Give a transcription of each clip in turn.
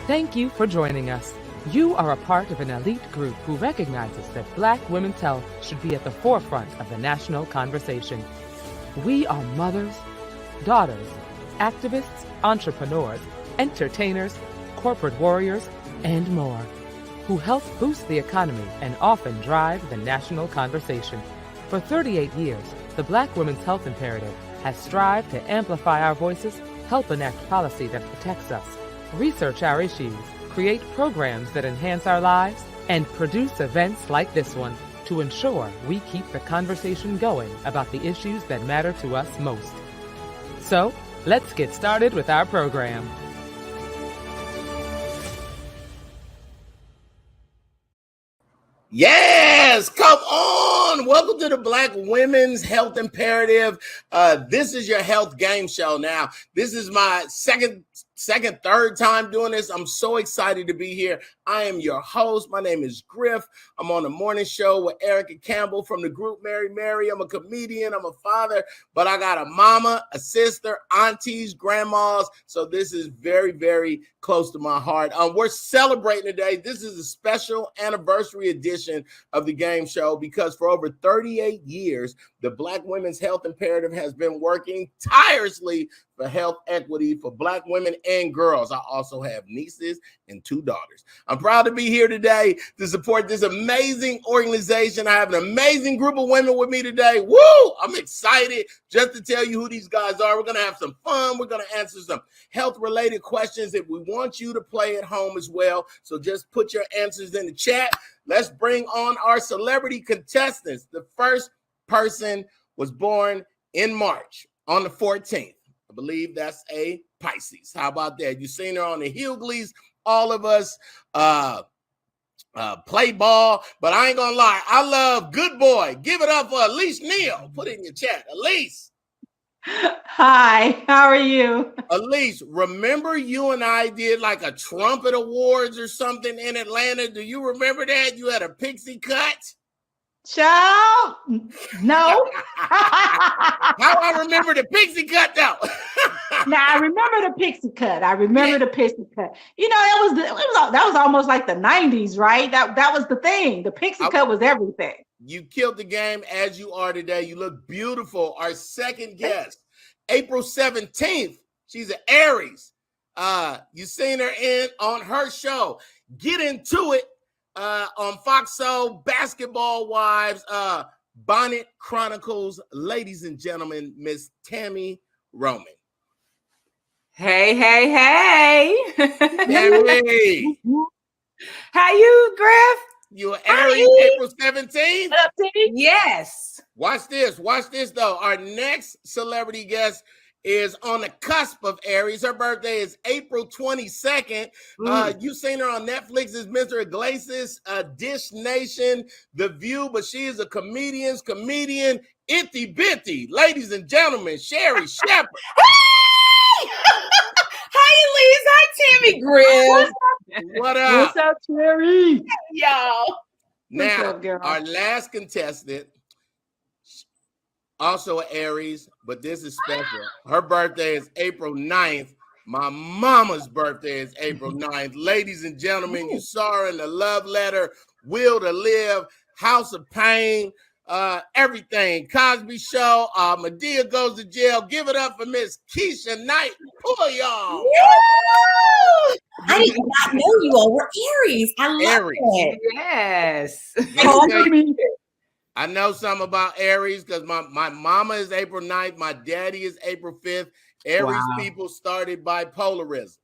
Thank you for joining us. You are a part of an elite group who recognizes that Black women's health should be at the forefront of the national conversation. We are mothers, daughters, activists, entrepreneurs, entertainers, corporate warriors, and more, who help boost the economy and often drive the national conversation. For 38 years, the Black Women's Health Imperative has strived to amplify our voices, help enact policy that protects us, research our issues, create programs that enhance our lives, and produce events like this one to ensure we keep the conversation going about the issues that matter to us most. So, let's get started with our program. Yes, come on. Welcome to the Black Women's Health Imperative. This is your health game show now. This is my third time doing this. I'm so excited to be here. I am your host. My name is Griff. I'm on the morning show with Erica Campbell from the group Mary. I'm a comedian. I'm a father, but I got a mama, a sister, aunties, grandmas. So this is very, very close to my heart. We're celebrating today. This is a special anniversary edition of the game show because for over 38 years, the Black Women's Health Imperative has been working tirelessly for health equity for Black women and girls. I also have nieces and 2 daughters. I'm proud to be here today to support this amazing organization. I have an amazing group of women with me today. Woo! I'm excited just to tell you who these guys are. We're going to have some fun. We're going to answer some health-related questions that we want you to play at home as well. So just put your answers in the chat. Let's bring on our celebrity contestants. The first person was born in March on the 14th. I believe that's a Pisces. How about that? You've seen her on the Hillgleys. All of us play ball, but I ain't gonna lie. I love Good Boy. Give it up for Elise Neal. Put it in your chat. Elise. Hi, how are you? Elise, remember you and I did like a trumpet awards or something in Atlanta? Do you remember that? You had a pixie cut? Child, no. How I remember the pixie cut though. Now I remember the pixie cut. The pixie cut. You know, that was almost like the 90s, right? That was the thing. The pixie cut was everything. You killed the game as you are today. You look beautiful. Our second guest, April 17th. She's an Aries. You seen her on her show. Get Into It. On Fox Soul, Basketball Wives, Bonnet Chronicles, ladies and gentlemen, Miss Tami Roman. Hey. Tami. How you, Griff? You are Aries, April 17th? Yes. Watch this, though. Our next celebrity guest is on the cusp of Aries. Her birthday is April 22nd. You've seen her on Netflix as Mr. Iglesias, Dish Nation, The View, but she is a comedian, itty bitty. Ladies and gentlemen, Sherri Shepherd. Hey! Hi, Elise. Hi, Tami. Griff. What up? What's up, Sherri? Hey, y'all. Now, up, girl? our last contestant, also an Aries, but this is special. Her birthday is April 9th. My mama's birthday is April 9th. Ladies and gentlemen, you saw her in The Love Letter, Will to Live, House of Pain, everything. Cosby Show, Medea Goes to Jail. Give it up for Miss Keshia Knight. Pulliam. I did not know you all were Aries. I love it. Yes. I know something about Aries because my mama is April 9th. My daddy is April 5th. Aries people started bipolarism.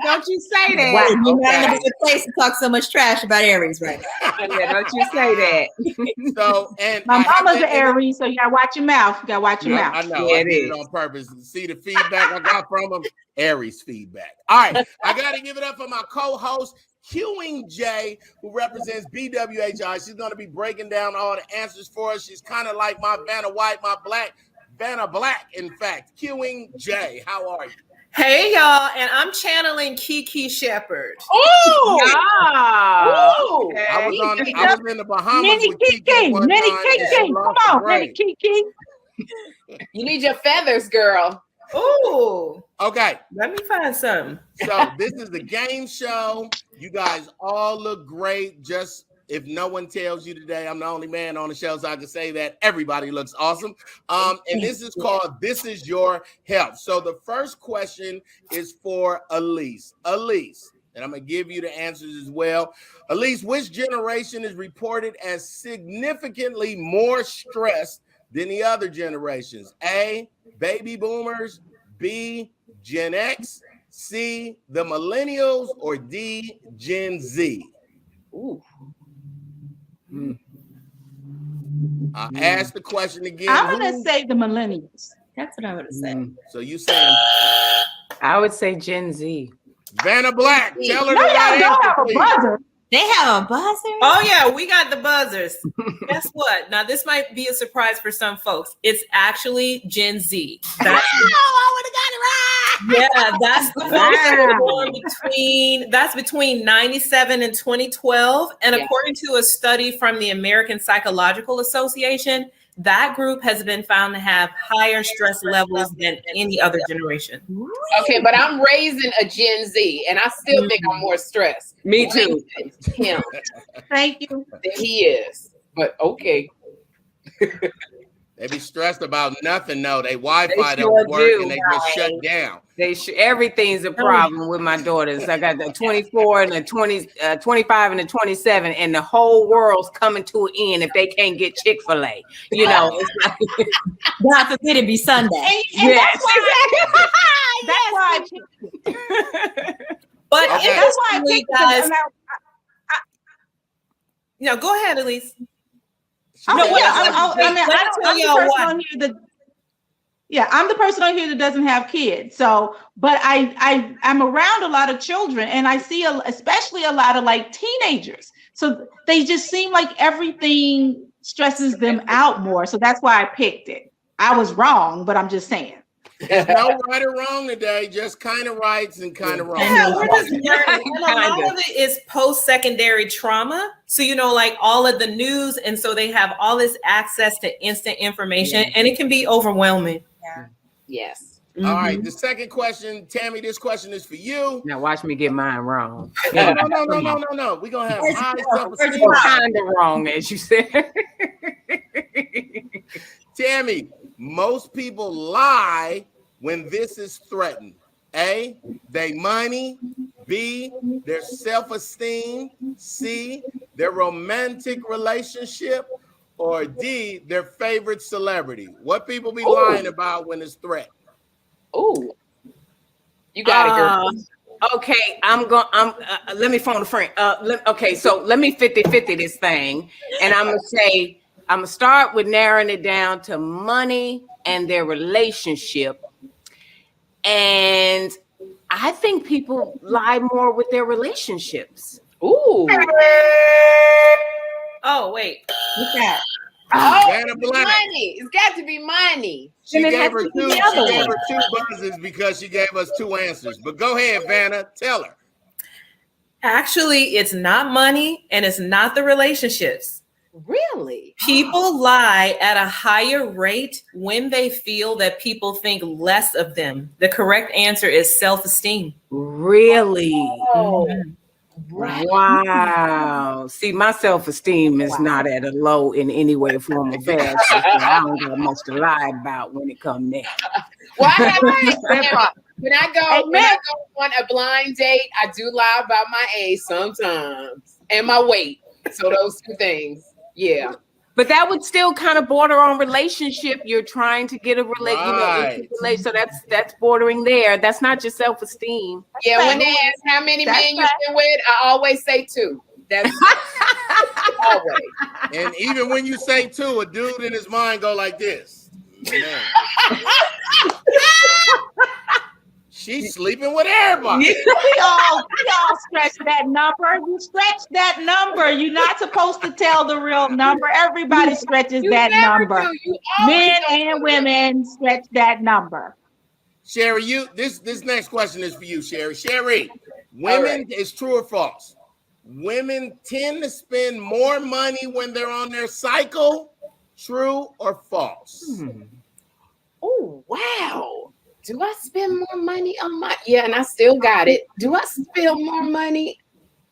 Don't you say that. Wow. You're not in a good place to talk so much trash about Aries right now. Don't you say that. So, and my mama's an Aries, so you gotta watch your mouth. Mouth. I know. I did it on purpose. See the feedback I got from them? Aries feedback. All right. I got to give it up for my co-host, Hewing J, who represents BWHI. She's going to be breaking down all the answers for us. She's kind of like my Vanna White, my Vanna Black, in fact. Hewing J, how are you? Hey, y'all, and I'm channeling Sherri Shepherd. Oh, yeah. Okay. I was in the Bahamas Mini with Kiki one Mini time. Kiki. Come on, Mini Kiki. You need your feathers, girl. Ooh. Okay. Let me find some. So this is the game show. You guys all look great. Just if no one tells you today, I'm the only man on the show, so I can say that everybody looks awesome. And this is called This Is Your Health. So the first question is for Elise. Elise, and I'm going to give you the answers as well. Elise, which generation is reported as significantly more stressed than the other generations? A, baby boomers, B, Gen X, C, the millennials, or D, Gen Z? Ooh. I asked the question again. I'm going to say the millennials. That's what I would have said. So you saying I would say Gen Z. Vanna Black, tell her No, the y'all right don't answer, have a please. buzzer. They have a buzzer. Oh yeah, we got the buzzers. Guess what? Now this might be a surprise for some folks. It's actually Gen Z. That's I would have got it right. yeah, that's the folks that were born between 97 and 2012. And according to a study from the American Psychological Association, that group has been found to have higher stress levels than any other generation. Okay, but I'm raising a Gen Z, and I still think I'm more stressed. Me too. Him Thank you. than he is. But okay. They be stressed about nothing, though. They Wi-Fi They don't sure work do. and they just shut down. Everything's a problem with my daughters. I got the 24 and the 25 and the 27, and the whole world's coming to an end if they can't get Chick-fil-A. You know, it's like, God forbid it be Sunday. And yes. that's why I picked it. But Okay. That's why I interestingly, picked it. guys, And go ahead, Elise. I'm the person on here that doesn't have kids. So, but I'm around a lot of children, and I see especially a lot of like teenagers. So they just seem like everything stresses them out more. So that's why I picked it. I was wrong, but I'm just saying. There's no right or wrong today, just kind of rights and kind of wrong. Yeah, we're just learning. And a lot of it is post-secondary trauma. So, like all of the news. And so they have all this access to instant information, and it can be overwhelming. Yeah. Yes. All right, the second question, Tami, this question is for you. now watch me get mine wrong. No. We're going to have high self-esteem. Kind of wrong, as you said. Tami, most people lie when this is threatened. A, they money. B, their self-esteem. C, their romantic relationship. Or D, their favorite celebrity. What people be lying about when it's threatened? Ooh. You got it, girl. Okay, let me phone a friend. Okay, so let me 50-50 this thing. And I'm gonna start with narrowing it down to money and their relationship. And I think people lie more with their relationships. Ooh. Oh, wait. What's that? Vanna Black. Money. It's got to be money. She And it gave has her to be two. the She other gave one. her two buzzes because she gave us two answers. But go ahead, Vanna. Tell her. Actually, it's not money and it's not the relationships. Really? People lie at a higher rate when they feel that people think less of them. The correct answer is self-esteem. Really? Oh. Right. Wow. See, my self-esteem is not at a low in any way, form, or fashion. So I don't got much to lie about when it comes there. Well, I have when I go on a blind date, I do lie about my age sometimes and my weight. So those two things. Yeah. But that would still kind of border on relationship. You're trying to get a Right. so that's bordering there. That's not just self-esteem. Yeah, when they ask how many men you've been with, I always say two. That's always. And even when you say two, a dude in his mind go like this. Man. She's sleeping with everybody. We all stretch that number. You stretch that number. You're not supposed to tell the real number. Everybody stretches that number. Men and women stretch that number. Sherri, this next question is for you, Sherri. Sherri, women, is true or false? Women tend to spend more money when they're on their cycle. True or false? Oh, wow. do I spend more money on my, and I still got it. Do I spend more money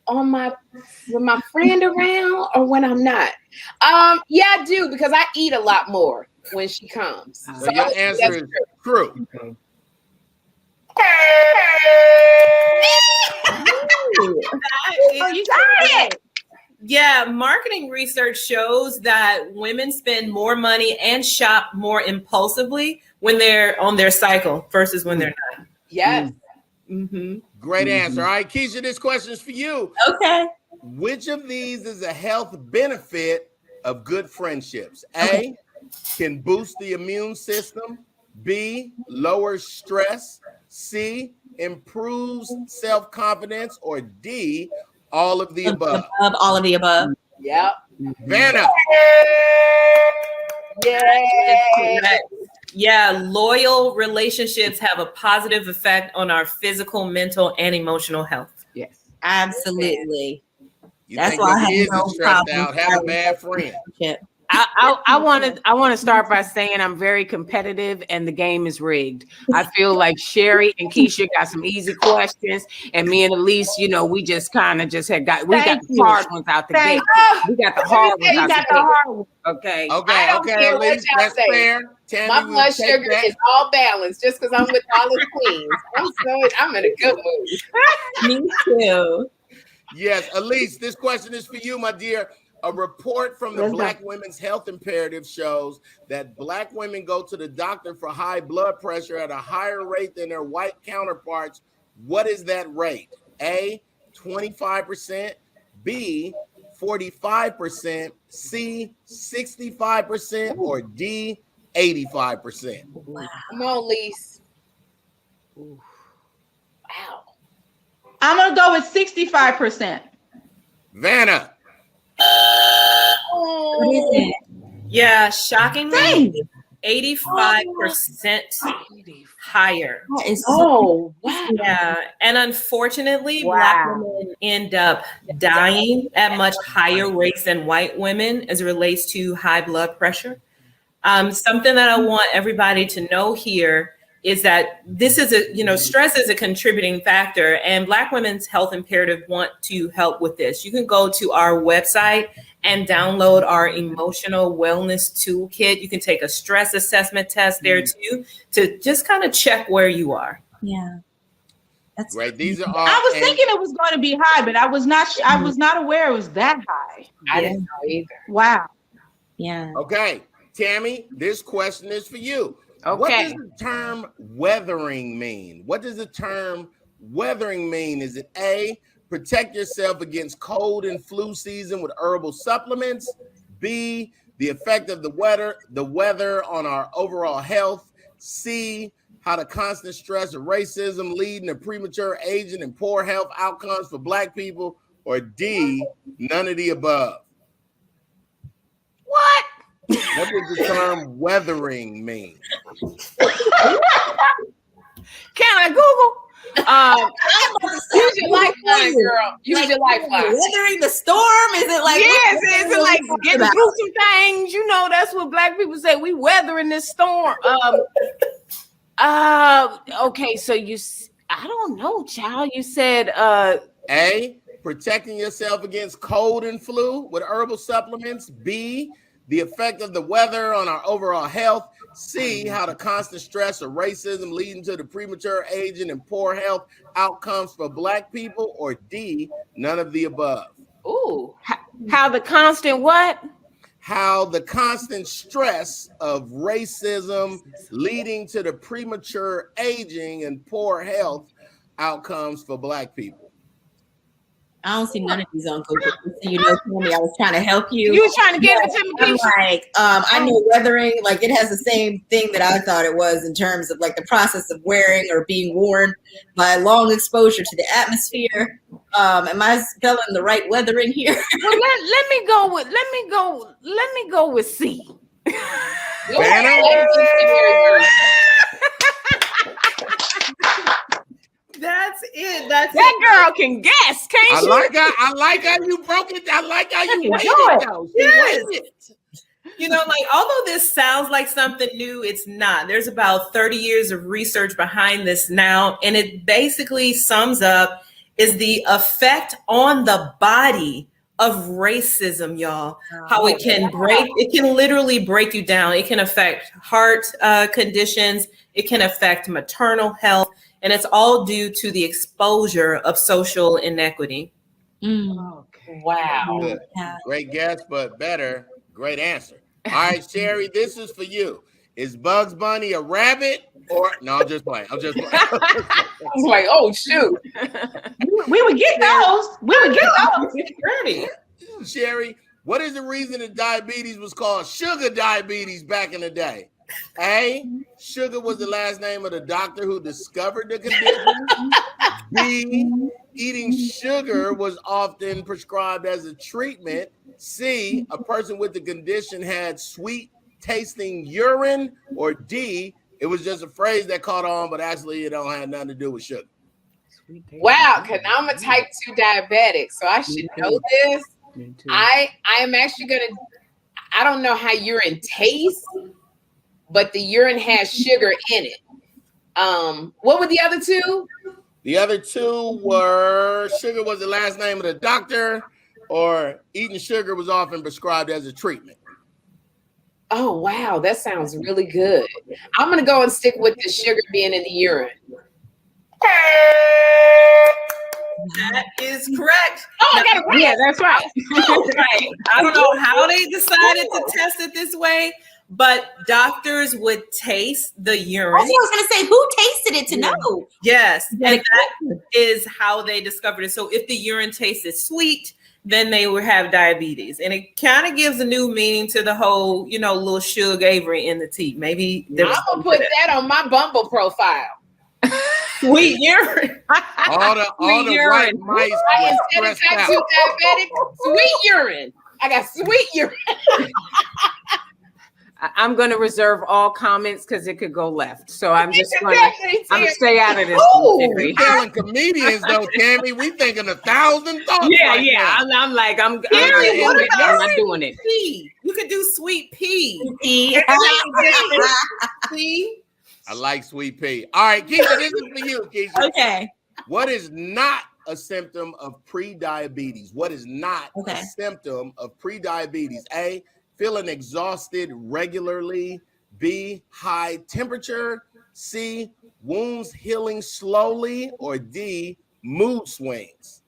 on with my friend around or when I'm not? Yeah, I do, because I eat a lot more when she comes. So your answer is true. You got it. Yeah, marketing research shows that women spend more money and shop more impulsively when they're on their cycle versus when they're not. Yes. Mm-hmm. Great answer. All right, Keshia, this question is for you. Okay. Which of these is a health benefit of good friendships? A, can boost the immune system. B, lowers stress. C, improves self-confidence. Or D, all of the above. All of the above. Yep. Vanna. Yeah, loyal relationships have a positive effect on our physical, mental, and emotional health. Yes. Absolutely. You That's think why your I have kids no are stressed problem out, have a bad friend. I want to start by saying I'm very competitive and the game is rigged. I feel like Sherri and Keshia got some easy questions, and me and Elise, we just kind of got the hard ones out the gate. We got the hard ones out the gate. Okay. Okay, Elise, that's fair. Tami, my blood sugar is all balanced just because I'm with all the queens. I'm in a good mood. Me too. Yes, Elise, this question is for you, my dear. A report from the Black Women's Health Imperative shows that Black women go to the doctor for high blood pressure at a higher rate than their white counterparts. What is that rate? A, 25%, B, 45%, C, 65%, or D, 85%? Wow. Come on, Lise. Wow. I'm going to go with 65%. Vanna. Yeah, shockingly, 85% higher. Wow. Yeah, and unfortunately, Black women end up dying at much higher rates than white women as it relates to high blood pressure. Something that I want everybody to know here is that this is stress is a contributing factor, and Black Women's Health Imperative want to help with this. You can go to our website and download our emotional wellness toolkit. You can take a stress assessment test there too, to just kind of check where you are. Yeah. That's right. These are all. I was thinking it was going to be high, but I was not aware it was that high. I didn't know either. Wow. Yeah. Okay, Tami, this question is for you. Okay. What does the term weathering mean? What does the term weathering mean? Is it A, protect yourself against cold and flu season with herbal supplements? B, the effect of the weather on our overall health? C, how the constant stress of racism leading to premature aging and poor health outcomes for Black people? Or D, none of the above? What? What does the term weathering mean? Can I Google? Use your lifeline, girl. Use your lifeline. Weathering the storm? Is it like? Yes, is it like getting through some things? That's what Black people say. We weathering this storm. Okay, so I don't know, child. You said A, protecting yourself against cold and flu with herbal supplements. B, the effect of the weather on our overall health. C, how the constant stress of racism leading to the premature aging and poor health outcomes for Black people. Or D, none of the above? ooh, how the constant what? How the constant stress of racism leading to the premature aging and poor health outcomes for Black people. I don't see none of these on Google. Tami, I was trying to help you. You were trying to get it to me. I'm like, I know weathering, like it has the same thing that I thought it was in terms of like the process of wearing or being worn by long exposure to the atmosphere. Am I spelling the right weathering here? Well, let me go with C. That's it. That girl can guess, can't she? I like how you broke it. I like how you waited though. Yes. Like although this sounds like something new, it's not. There's about 30 years of research behind this now, and it basically sums up is the effect on the body of racism, y'all. How it can literally break you down. It can affect heart conditions. It can affect maternal health, and it's all due to the exposure of social inequity. Okay. Wow. Good. Great guess, but better. Great answer. All right, Sherri, this is for you. Is Bugs Bunny a rabbit or no? I'm just playing. I was like, oh shoot. We would get those. We would get those. Ready. Sherri, what is the reason that diabetes was called sugar diabetes back in the day? A, sugar was the last name of the doctor who discovered the condition. B, eating sugar was often prescribed as a treatment. C, a person with the condition had sweet tasting urine. Or D, it was just a phrase that caught on, but actually it don't have nothing to do with sugar. Wow, because I'm a type 2 diabetic, so I should know this. I am actually I don't know how urine tastes, but the urine has sugar in it. What were the other two? The other two were sugar was the last name of the doctor, or eating sugar was often prescribed as a treatment. Oh, wow. That sounds really good. I'm going to go and stick with the sugar being in the urine. That is correct. Oh, I got it right. Yeah, that's right. Right. I don't know how they decided to test it this way, but doctors would taste the urine. I was going to say, who tasted it to know? Yes, and that is how they discovered it. So if the urine tasted sweet, then they would have diabetes. And it kind of gives a new meaning to the whole, little Suge Avery in the tea. Maybe I'm going to put that on my Bumble profile. Sweet urine. All the white mice Instead of type 2 diabetic, sweet urine. I got sweet urine. I'm going to reserve all comments because it could go left. So I'm just going to stay out of this. We're telling comedians though, Tammy, we thinking 1,000 thoughts. Yeah. I'm not doing it. Pea. You could do sweet pea. Pea. See? I like sweet pea. All right, Keshia, this is for you, Keshia. Okay. What is not a symptom of pre-diabetes? What is not a symptom of pre-diabetes? A, feeling exhausted regularly. B, high temperature. C, wounds healing slowly. Or D, mood swings.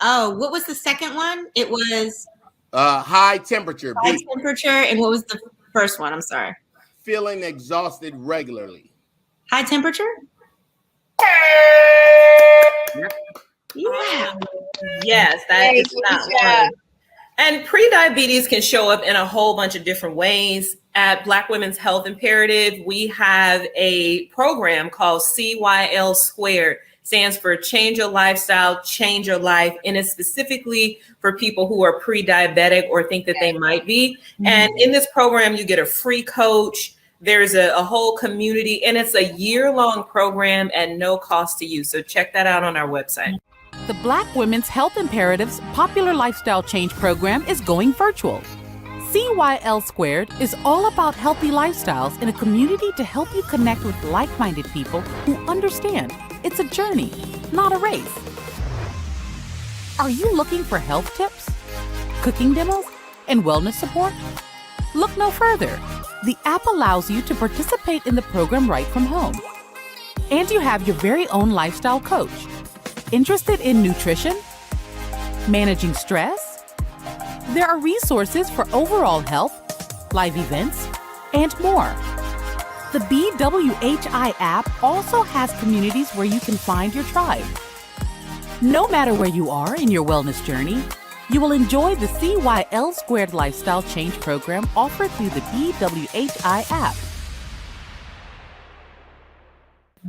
Oh, what was the second one? It was high temperature. high B, temperature. And what was the first one? I'm sorry. feeling exhausted regularly. High temperature? Yeah. Yes, that is not one. And prediabetes can show up in a whole bunch of different ways. At Black Women's Health Imperative, we have a program called CYL Squared. Stands for Change Your Lifestyle, Change Your Life. And it's specifically for people who are pre-diabetic or think that they might be. And in this program, you get a free coach. There's a whole community, and it's a year-long program at no cost to you. So check that out on our website. The Black Women's Health Imperative's popular lifestyle change program is going virtual. CYL Squared is all about healthy lifestyles in a community to help you connect with like-minded people who understand it's a journey, not a race. Are you looking for health tips, cooking demos, and wellness support? Look no further. The app allows you to participate in the program right from home. And you have your very own lifestyle coach. Interested in nutrition? Managing stress? There are resources for overall health, live events, and more. The BWHI app also has communities where you can find your tribe. No matter where you are in your wellness journey, you will enjoy the CYL Squared Lifestyle Change Program offered through the BWHI app.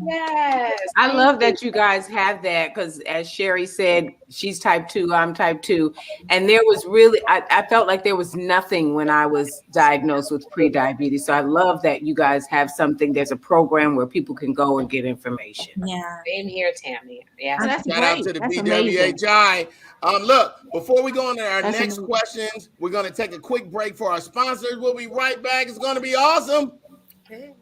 Yes. I love that you guys have that because, as Sherri said, she's type 2, I'm type 2. And there was really, I felt like there was nothing when I was diagnosed with prediabetes. So I love that you guys have something. There's a program where people can go and get information. Yeah. Same here, Tami. Yeah. That's Shout great. out to the That's amazing. BWHI. Look, before we go on to our That's next amazing. questions, we're going to take a quick break for our sponsors. We'll be right back. It's going to be awesome. Okay.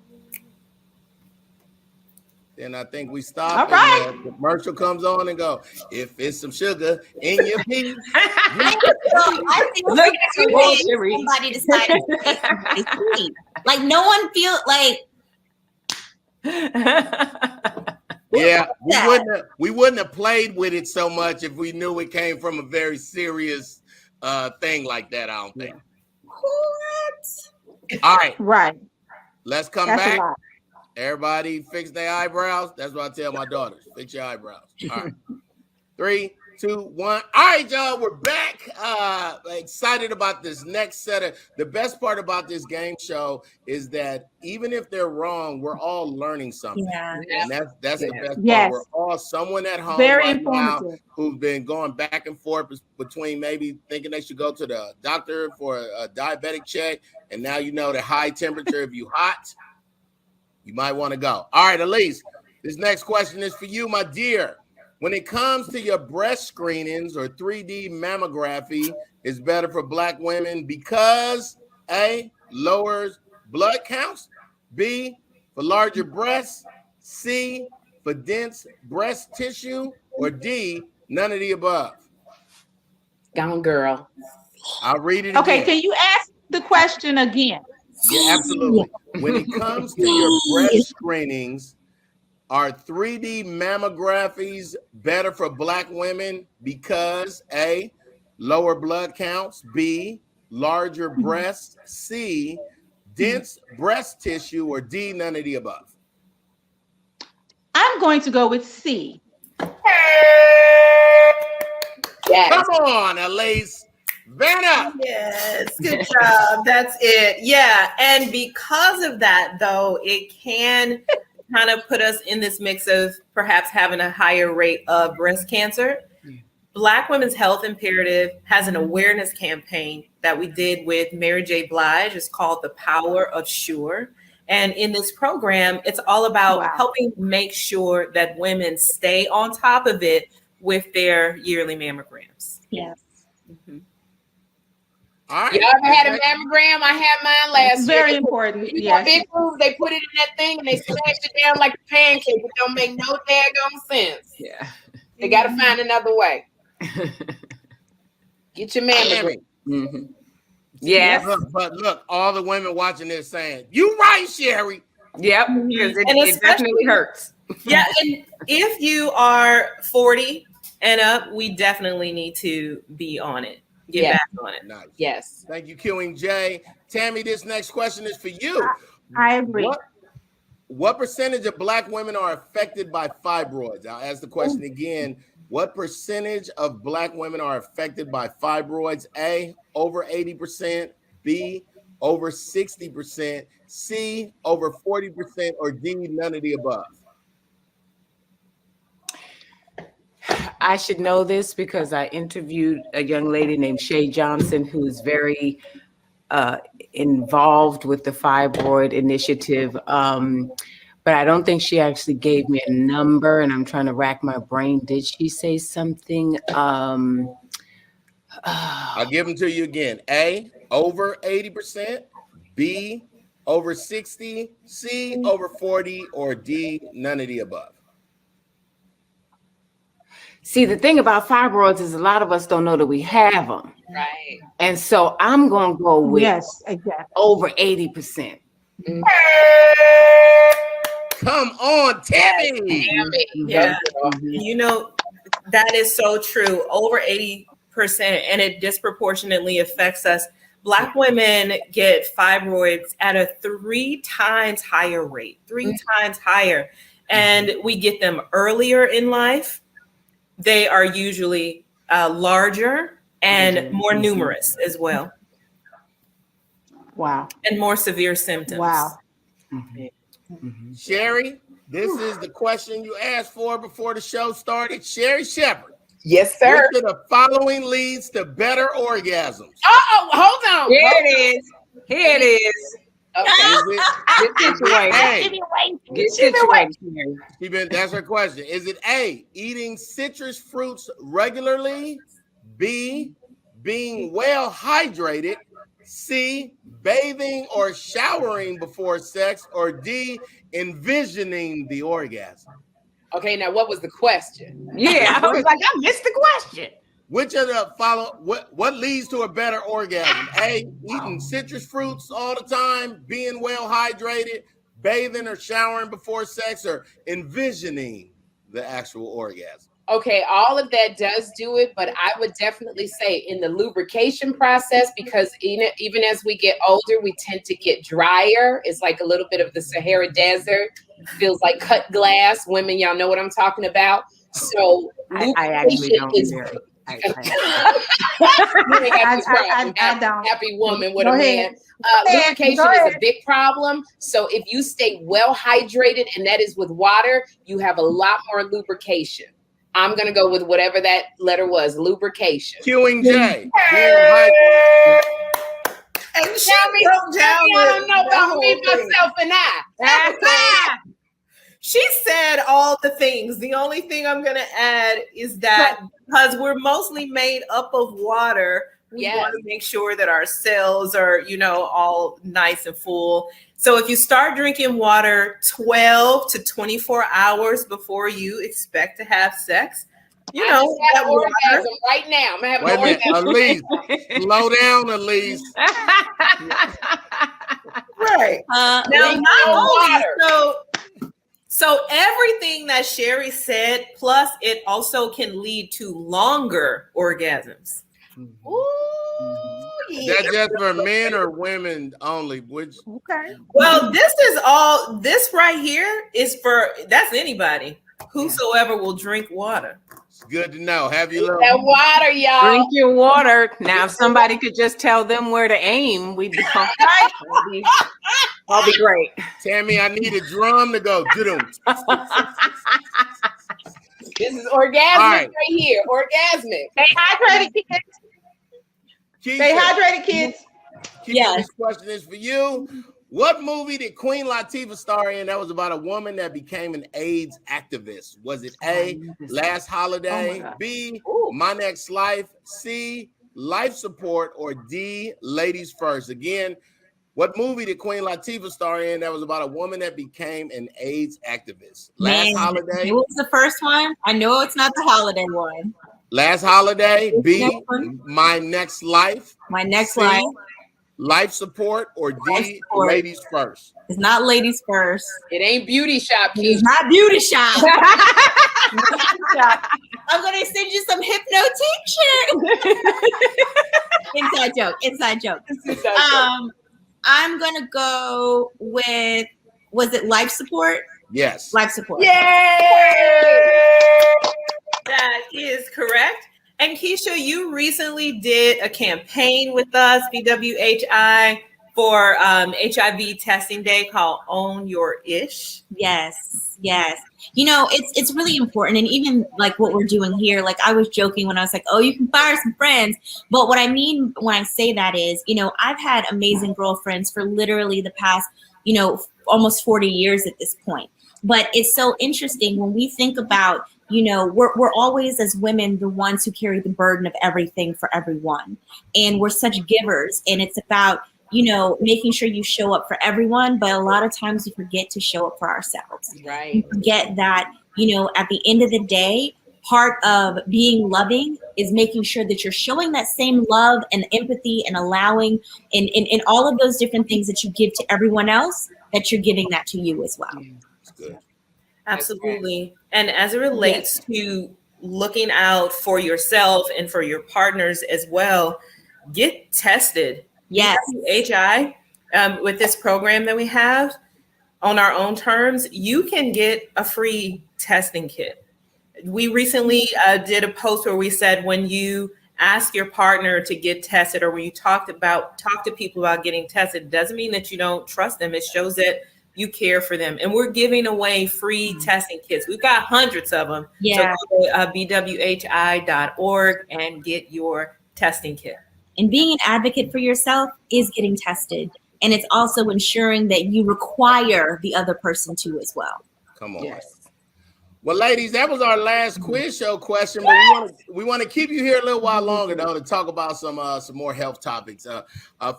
Then I think we stop. All right. And the commercial comes on and go, if it's some sugar in your pee. I feel Look like at you, when Sherri. somebody decided to say something sweet. Like no one feel like Yeah, we wouldn't have played with it so much if we knew it came from a very serious thing like that. I don't think. what? All right, Right. let's come That's back. a lot. Everybody fix their eyebrows. That's what I tell my daughters. Fix your eyebrows. All right. 3, 2, 1. All right, y'all. We're back. Excited about this next set of. The best part about this game show is that even if they're wrong, we're all learning something. Yeah. And that's the best Yes. part. We're all someone at home Very right now informative. who's been going back and forth between maybe thinking they should go to the doctor for a diabetic check, and now you know the high temperature. If you hot, you might want to go. All right, Elise, this next question is for you, my dear. When it comes to your breast screenings or 3D mammography is better for Black women because A, lowers blood counts, B, for larger breasts, C, for dense breast tissue, or D, none of the above? Gone girl. I'll read it Okay, again. can you ask the question again? Yeah, absolutely. When it comes to your breast screenings, are 3D mammographies better for Black women because A, lower blood counts, B, larger breasts, C, dense breast tissue, or D, none of the above? I'm going to go with C. Yes. Come on, Elise. Vanna. Yes, good job. That's it. Yeah. And because of that, though, it can kind of put us in this mix of perhaps having a higher rate of breast cancer. Black Women's Health Imperative has an awareness campaign that we did with Mary J. Blige. It's called The Power of Sure. And in this program, it's all about helping make sure that women stay on top of it with their yearly mammograms. Yes. Mm-hmm. All right. You ever had a mammogram? I had mine last year. Very important. You Yes. big boobs, they put it in that thing and they smash it down like a pancake. It don't make no daggone sense. Yeah. They got to find another way. Get your mammogram. Mm-hmm. Yes. But look, all the women watching this saying, "You right, Sherri." Yep. Because And it definitely hurts. Yeah, and if you are 40 and up, we definitely need to be on it. Get back on it. Nice. Yes. Thank you, Q and J. Tami, this next question is for you. I agree. What percentage of Black women are affected by fibroids? I'll ask the question again. What percentage of Black women are affected by fibroids? A, over 80%, B, over 60%, C, over 40%, or D, none of the above? I should know this because I interviewed a young lady named Shay Johnson, who's very involved with the fibroid initiative. But I don't think she actually gave me a number, and I'm trying to rack my brain. Did she say something? I'll give them to you again. A, over 80%, B, over 60, C, over 40, or D, none of the above. See, the thing about fibroids is a lot of us don't know that we have them. Right. And so I'm going to go with exactly. over 80%. Mm-hmm. Come on, Tami. Yeah. You know, that is so true. Over 80%, and it disproportionately affects us. Black women get fibroids at a 3 times higher rate, 3 times higher. And we get them earlier in life. They are usually larger and more numerous as well. Wow. And more severe symptoms. Wow. Sherri, This is the question you asked for before the show started. Sherri Shepherd. Yes, sir. Which of the following leads to better orgasms? Oh, hold on. Here it is. Here it is. Okay. Get situated. Get situated. That's her question. Is it A, eating citrus fruits regularly? B, being well hydrated? C, bathing or showering before sex? Or D, envisioning the orgasm? Okay, now what was the question? Yeah, I was like, I missed the question. Which of the what leads to a better orgasm? A, eating citrus fruits all the time, being well hydrated, bathing or showering before sex, or envisioning the actual orgasm? Okay, all of that does do it, but I would definitely say in the lubrication process, because even as we get older, we tend to get drier. It's like a little bit of the Sahara Desert. Feels like cut glass. Women, y'all know what I'm talking about. So I actually don't is hear it. I don't. Happy woman with Go a ahead. man. Lubrication is a big problem. So if you stay well hydrated, and that is with water, you have a lot more lubrication. I'm going to go with whatever that letter was, lubrication. Queuing J. And she broke down. I don't know about me, myself, and I. She said all the things. The only thing I'm going to add is that because we're mostly made up of water, we want to make sure that our cells are, all nice and full. So if you start drinking water 12 to 24 hours before you expect to have sex, that orgasm right now. I'm having an orgasm. Elise, slow down, Elise. Right. Now, not only so everything that Sherri said, plus it also can lead to longer orgasms. Ooh, yeah. That's just for men or women only? Okay. Well, this right here is that's anybody. Whosoever will drink water. It's good to know. Have you learned? That water, y'all. Drink your water. Now, if somebody could just tell them where to aim, we'd be That'll be great. Tami, I need a drum to go. This is orgasmic right here. Orgasmic. Stay hydrated, kids. Stay hydrated, kids. Yes. This question is for you. What movie did Queen Latifah star in that was about a woman that became an AIDS activist? Was it A, Last Holiday, B, My Next Life, C, Life Support, or D, Ladies First? Again, what movie did Queen Latifah star in that was about a woman that became an AIDS activist? Last Holiday. What was the first one? I know it's not the holiday one. Last Holiday, B, My Next Life. My Next C, Life. Life Support, or D, Ladies First? It's not Ladies First. It ain't Beauty Shop, kids. It's not Beauty Shop. I'm gonna send you some hypno teacher. Inside joke. I'm gonna go with, was it Life Support? Yes. Life Support. Yay! That is correct. And Keshia, you recently did a campaign with us, BWHI, for HIV testing day called Own Your Ish. Yes. It's really important. And even like what we're doing here, like I was joking when I was like, oh, you can fire some friends. But what I mean when I say that is, I've had amazing girlfriends for literally the past, almost 40 years at this point. But it's so interesting when we think about, we're always as women the ones who carry the burden of everything for everyone. And we're such givers. And it's about, making sure you show up for everyone. But a lot of times we forget to show up for ourselves. Right. We forget that, at the end of the day, part of being loving is making sure that you're showing that same love and empathy and allowing in all of those different things that you give to everyone else, that you're giving that to you as well. That's good. Absolutely. And as it relates to looking out for yourself and for your partners as well, get tested. Yes. HI, with this program that we have on our own terms, you can get a free testing kit. We recently did a post where we said when you ask your partner to get tested, or when you talk to people about getting tested, it doesn't mean that you don't trust them. It shows that you care for them. And we're giving away free testing kits. We've got hundreds of them. Yeah. So go to bwhi.org and get your testing kit. And being an advocate for yourself is getting tested. And it's also ensuring that you require the other person to as well. Come on. Yes. Well, ladies, that was our last quiz show question, but we want to keep you here a little while longer, though, to talk about some more health topics.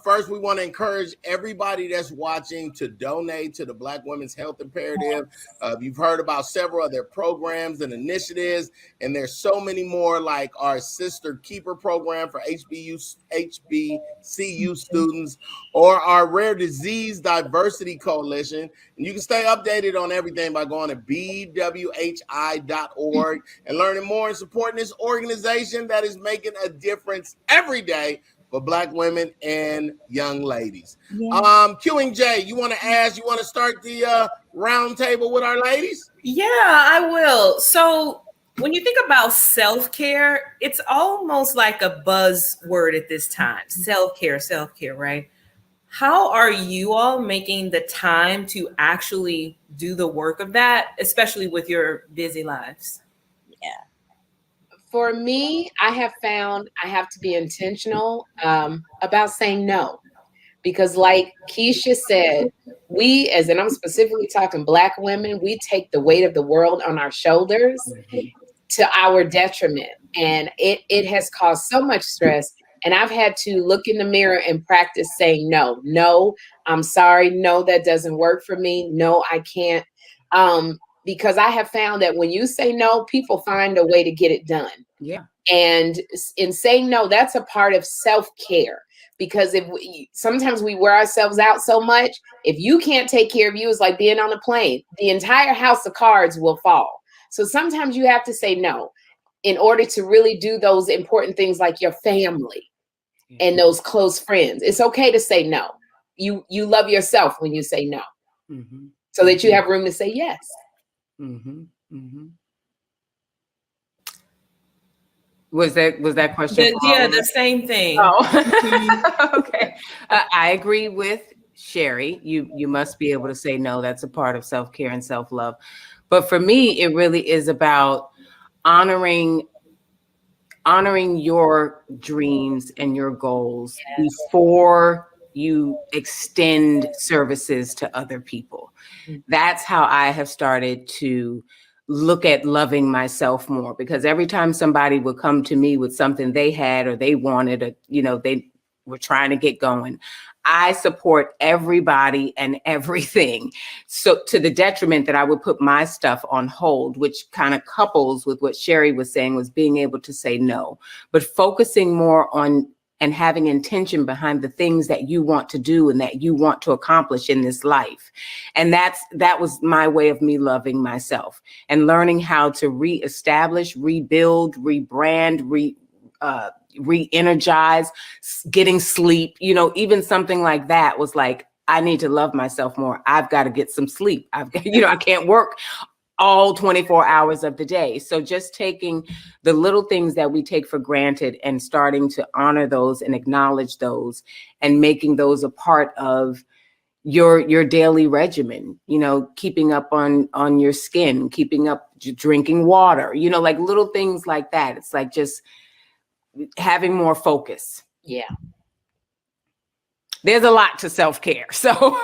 First, we want to encourage everybody that's watching to donate to the Black Women's Health Imperative. You've heard about several of their programs and initiatives, and there's so many more, like our Sister Keeper program for HBCU students, or our Rare Disease Diversity Coalition. And you can stay updated on everything by going to bwhi.org and learning more and supporting this organization that is making a difference every day for Black women and young ladies. Yeah. Q and J, you want to start the round table with our ladies? Yeah, I will. So when you think about self-care, it's almost like a buzzword at this time. Self-care, right? How are you all making the time to actually do the work of that, especially with your busy lives? Yeah. For me, I have found I have to be intentional about saying no. Because like Keshia said, we, and I'm specifically talking Black women, we take the weight of the world on our shoulders to our detriment. And it has caused so much stress. And I've had to look in the mirror and practice saying no. No, I'm sorry. No, that doesn't work for me. No, I can't. Because I have found that when you say no, people find a way to get it done. Yeah. And in saying no, that's a part of self-care. Because sometimes we wear ourselves out so much. If you can't take care of you, it's like being on a plane. The entire house of cards will fall. So sometimes you have to say no in order to really do those important things like your family and those close friends. It's okay to say no. You love yourself when you say no, so that you have room to say yes. Was that question? The same thing. Oh, okay. I agree with Sherri. You must be able to say no. That's a part of self-care and self-love. But for me, it really is about honoring your dreams and your goals before you extend services to other people. That's how I have started to look at loving myself more, because every time somebody would come to me with something they had or they wanted, or, they were trying to get going, I support everybody and everything. So to the detriment that I would put my stuff on hold, which kind of couples with what Sherri was saying, was being able to say no, but focusing more on and having intention behind the things that you want to do and that you want to accomplish in this life. And that was my way of me loving myself and learning how to reestablish, rebuild, rebrand, re-energize, getting sleep, even something like that was like, I need to love myself more. I've got to get some sleep. I can't work all 24 hours of the day. So just taking the little things that we take for granted and starting to honor those and acknowledge those and making those a part of your daily regimen, keeping up on your skin, keeping up, drinking water, like little things like that. It's like just having more focus. Yeah. There's a lot to self-care. So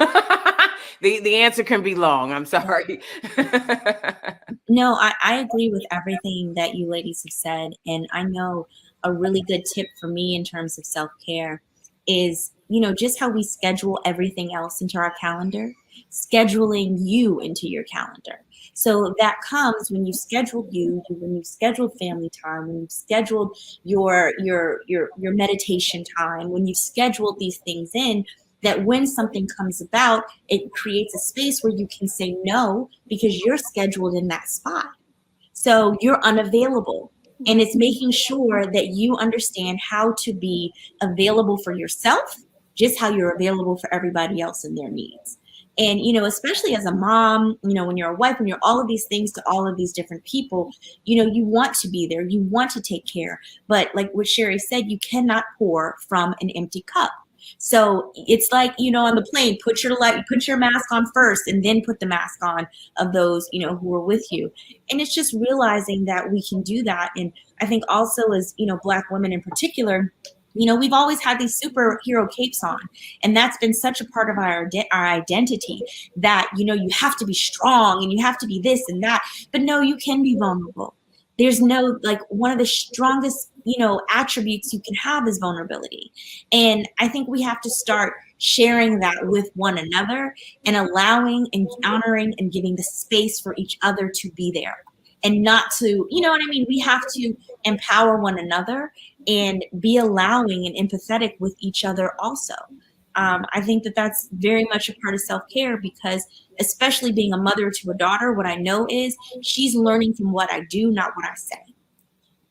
the answer can be long. I'm sorry. No, I agree with everything that you ladies have said. And I know a really good tip for me in terms of self-care is, just how we schedule everything else into our calendar, scheduling you into your calendar. So that comes when you schedule when you schedule family time, when you scheduled your meditation time, when you scheduled these things in, that when something comes about, it creates a space where you can say no because you're scheduled in that spot. So you're unavailable. And it's making sure that you understand how to be available for yourself, just how you're available for everybody else and their needs. And, especially as a mom, when you're a wife, when you're all of these things to all of these different people, you want to be there, you want to take care. But like what Sherri said, you cannot pour from an empty cup. So it's like, on the plane, put your mask on first and then put the mask on of those, who are with you. And it's just realizing that we can do that. And I think also as, Black women in particular, we've always had these superhero capes on, and that's been such a part of our identity that, you have to be strong and you have to be this and that, but no, you can be vulnerable. There's no, one of the strongest, attributes you can have is vulnerability. And I think we have to start sharing that with one another and allowing and honoring and giving the space for each other to be there. And not to, we have to empower one another and be allowing and empathetic with each other also. I think that that's very much a part of self-care, because especially being a mother to a daughter, what I know is she's learning from what I do, not what I say.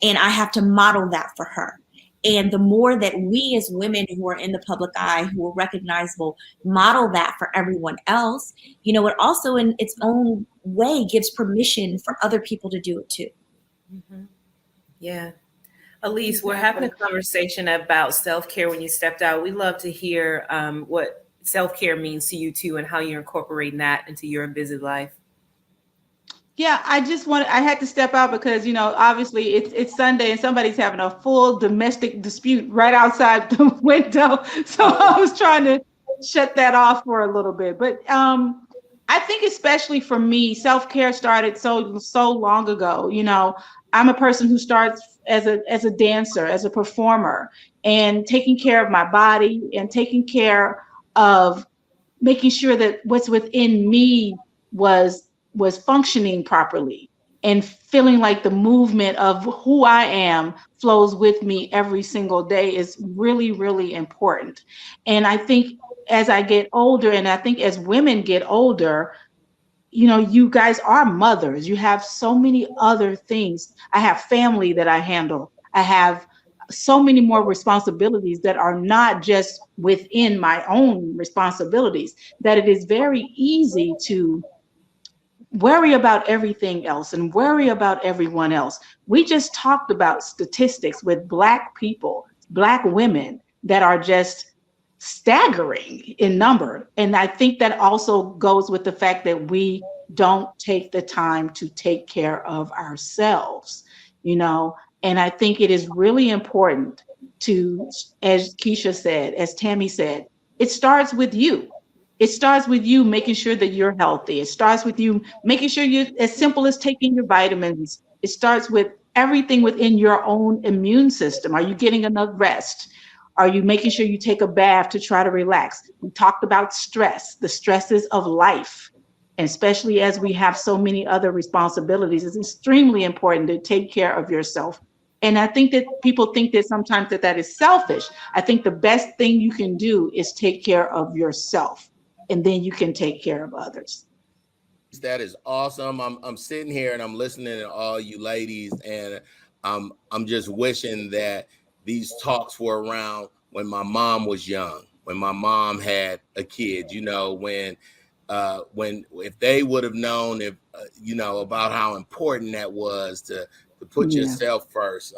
And I have to model that for her. And the more that we as women who are in the public eye, who are recognizable, model that for everyone else, it also in its own way gives permission for other people to do it too. Mm-hmm. Yeah. Elise, we're having a conversation about self-care when you stepped out. We love to hear what self-care means to you too, and how you're incorporating that into your busy life. Yeah, I had to step out because, obviously it's Sunday and somebody's having a full domestic dispute right outside the window. So I was trying to shut that off for a little bit. But I think especially for me, self-care started so long ago. I'm a person who starts as a dancer, as a performer, and taking care of my body and taking care of making sure that what's within me was functioning properly, and feeling like the movement of who I am flows with me every single day is really, really important. And I think as I get older, and I think as women get older, you guys are mothers. You have so many other things. I have family that I handle. I have so many more responsibilities that are not just within my own responsibilities, that it is very easy to worry about everything else and worry about everyone else. We just talked about statistics with Black people, Black women, that are just staggering in number. And I think that also goes with the fact that we don't take the time to take care of ourselves, and I think it is really important to, as Keshia said, as Tami said, it starts with you. It starts with you making sure that you're healthy. It starts with you making sure you're as simple as taking your vitamins. It starts with everything within your own immune system. Are you getting enough rest? Are you making sure you take a bath to try to relax? We talked about stress, the stresses of life, and especially as we have so many other responsibilities. It's extremely important to take care of yourself. And I think that people think that sometimes that is selfish. I think the best thing you can do is take care of yourself, and then you can take care of others. That is awesome. I'm sitting here and I'm listening to all you ladies, and I'm just wishing that these talks were around when my mom was young, when my mom had a kid, when if they would have known about how important that was to put yourself first.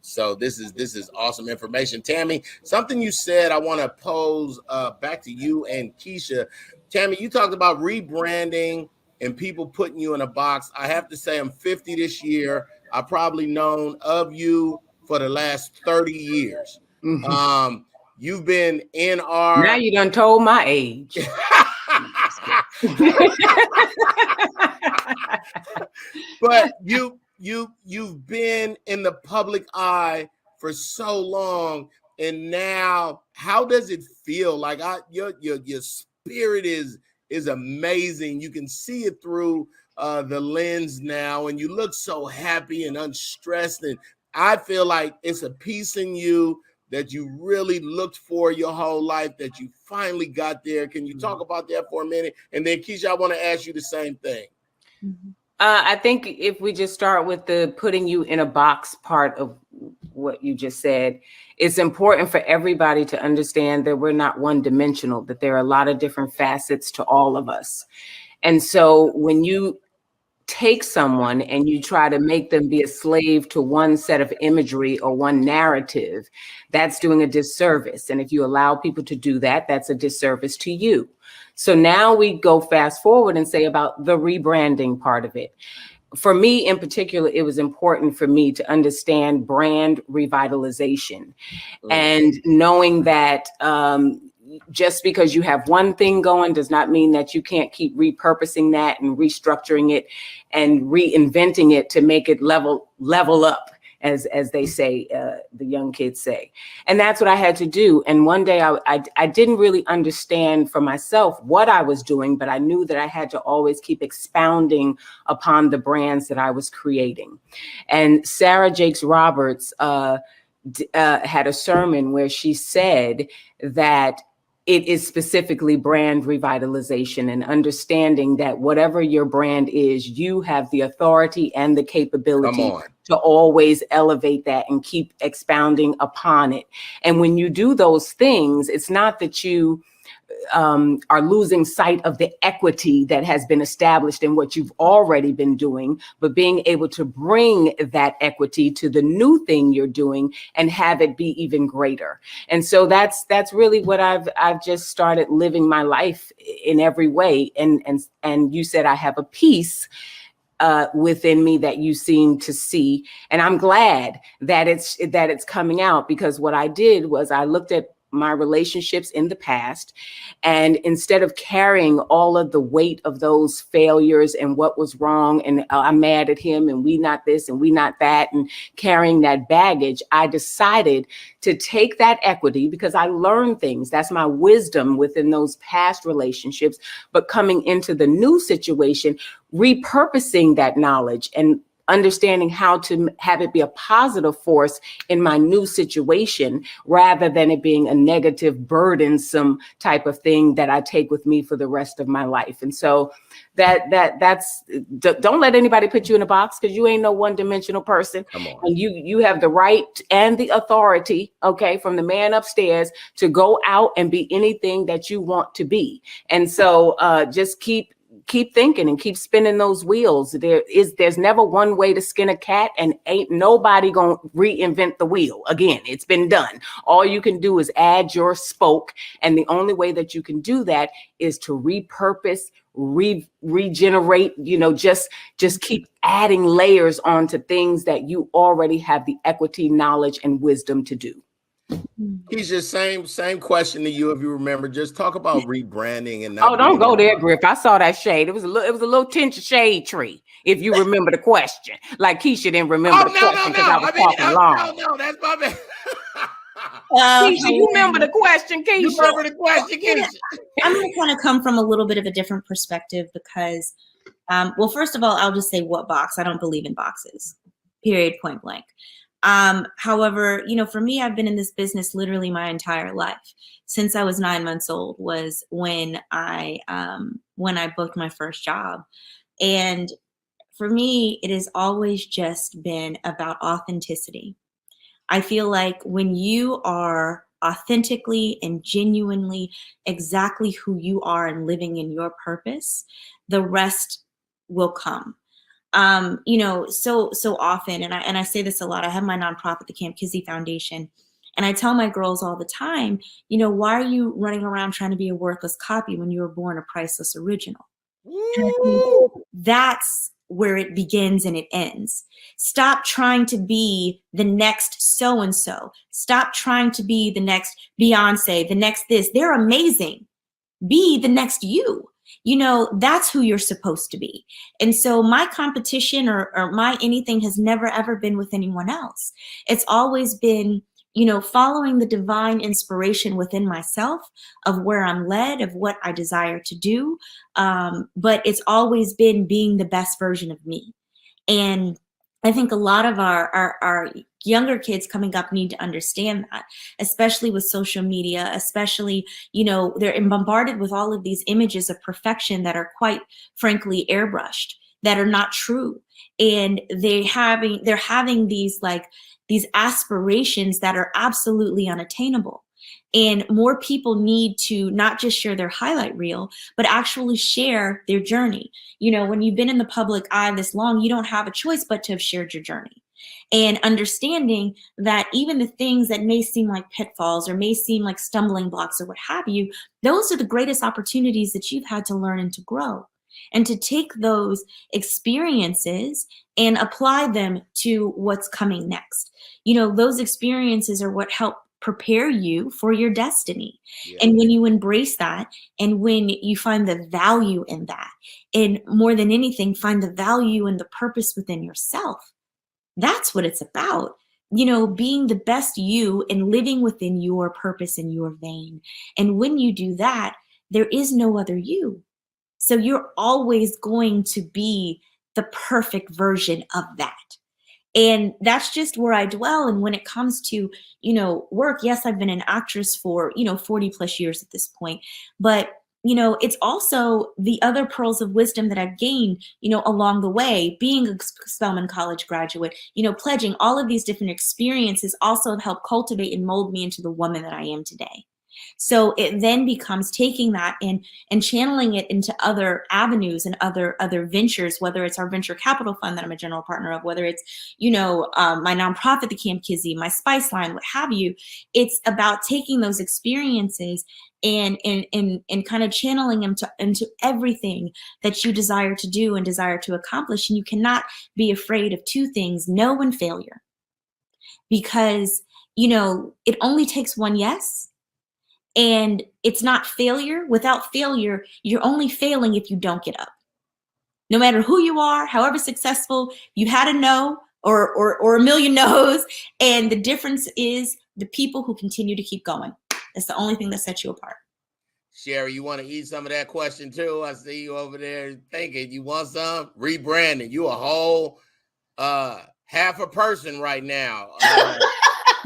So this is awesome information. Tami, something you said I want to pose back to you and Keshia. Tami, you talked about rebranding and people putting you in a box. I have to say I'm 50 this year. I've probably known of you for the last 30 years. Mm-hmm. You've been in our... Now you done told my age. But you've been in the public eye for so long, and now how does it feel? Like your spirit is amazing. You can see it through the lens now, and you look so happy and unstressed. And I feel like it's a piece in you that you really looked for your whole life, that you finally got there. Can you talk about that for a minute? And then Keshia, I want to ask you the same thing. I think if we just start with the putting you in a box part of what you just said, it's important for everybody to understand that we're not one-dimensional, that there are a lot of different facets to all of us. And so when you take someone and you try to make them be a slave to one set of imagery or one narrative, that's doing a disservice. And if you allow people to do that, that's a disservice to you. So now we go fast forward and say about the rebranding part of it. For me in particular, it was important for me to understand brand revitalization and knowing that just because you have one thing going does not mean that you can't keep repurposing that and restructuring it and reinventing it to make it level up, as they say, the young kids say. And that's what I had to do. And one day I didn't really understand for myself what I was doing, but I knew that I had to always keep expounding upon the brands that I was creating. And Sarah Jakes Roberts had a sermon where she said that it is specifically brand revitalization and understanding that whatever your brand is, you have the authority and the capability to always elevate that and keep expounding upon it. And when you do those things, it's not that you are losing sight of the equity that has been established in what you've already been doing, but being able to bring that equity to the new thing you're doing and have it be even greater. And so that's really what I've just started living my life in every way. And you said I have a piece within me that you seem to see, and I'm glad that it's coming out, because what I did was I looked at my relationships in the past, and instead of carrying all of the weight of those failures and what was wrong, and I'm mad at him and we not this and we not that, and carrying that baggage, I decided to take that equity because I learned things. That's my wisdom within those past relationships, but coming into the new situation, repurposing that knowledge and understanding how to have it be a positive force in my new situation, rather than it being a negative, burdensome type of thing that I take with me for the rest of my life. And so that's don't let anybody put you in a box, because you ain't no one-dimensional person. Come on. And you have the right and the authority, okay, from the man upstairs to go out and be anything that you want to be. And so just keep thinking and keep spinning those wheels. There's never one way to skin a cat, and ain't nobody gonna reinvent the wheel again. It's been done. All you can do is add your spoke, and the only way that you can do that is to repurpose, regenerate, just keep adding layers onto things that you already have the equity, knowledge, and wisdom to do. Keshia, same question to you, if you remember. Just talk about rebranding and not. Oh, don't go there, Griff. I saw that shade. It was a little tinge of shade tree. If you remember the question, like Keshia didn't remember the question because I was talking long. No, that's my bad. Keshia, you remember the question, Keshia? You remember the question, Keshia? I'm going to kind of come from a little bit of a different perspective because, well, first of all, I'll just say what box. I don't believe in boxes. Period. Point blank. However, for me, I've been in this business literally my entire life. Since I was 9 months old was when I booked my first job. And for me, it has always just been about authenticity. I feel like when you are authentically and genuinely exactly who you are and living in your purpose, the rest will come. So often, and I say this a lot, I have my nonprofit, the Camp Kizzy Foundation, and I tell my girls all the time, why are you running around trying to be a worthless copy when you were born a priceless original? And I think that's where it begins and it ends. Stop trying to be the next so-and-so. Stop trying to be the next Beyonce, the next this. They're amazing. Be the next you. That's who you're supposed to be. And so my competition or my anything has never, ever been with anyone else. It's always been, following the divine inspiration within myself of where I'm led, of what I desire to do. But it's always been being the best version of me. And I think a lot of our younger kids coming up need to understand that, especially with social media, especially, they're bombarded with all of these images of perfection that are quite frankly airbrushed, that are not true. And they're having these aspirations that are absolutely unattainable. And more people need to not just share their highlight reel, but actually share their journey. You know, when you've been in the public eye this long, you don't have a choice but to have shared your journey. And understanding that even the things that may seem like pitfalls or may seem like stumbling blocks or what have you, those are the greatest opportunities that you've had to learn and to grow. And to take those experiences and apply them to what's coming next. You know, those experiences are what help prepare you for your destiny. Yeah. And when you embrace that, and when you find the value in that, and more than anything, find the value and the purpose within yourself, that's what it's about. You know, being the best you and living within your purpose and your vein. And when you do that, there is no other you. So you're always going to be the perfect version of that. And that's just where I dwell. And when it comes to, you know, work, yes, I've been an actress for, 40 plus years at this point. But, it's also the other pearls of wisdom that I've gained, along the way, being a Spelman College graduate, pledging, all of these different experiences also have helped cultivate and mold me into the woman that I am today. So it then becomes taking that and channeling it into other avenues and other ventures, whether it's our venture capital fund that I'm a general partner of, whether it's, my nonprofit, the Camp Kizzy, my Spice line, what have you. It's about taking those experiences and kind of channeling them into everything that you desire to do and desire to accomplish. And you cannot be afraid of two things: no and failure. Because, it only takes one yes. And it's not failure. Without failure, you're only failing if you don't get up. No matter who you are, however successful, you had a no or a million no's. And the difference is the people who continue to keep going. That's the only thing that sets you apart. Sherri, you want to eat some of that question too? I see you over there thinking you want some. Rebranding. You a whole half a person right now.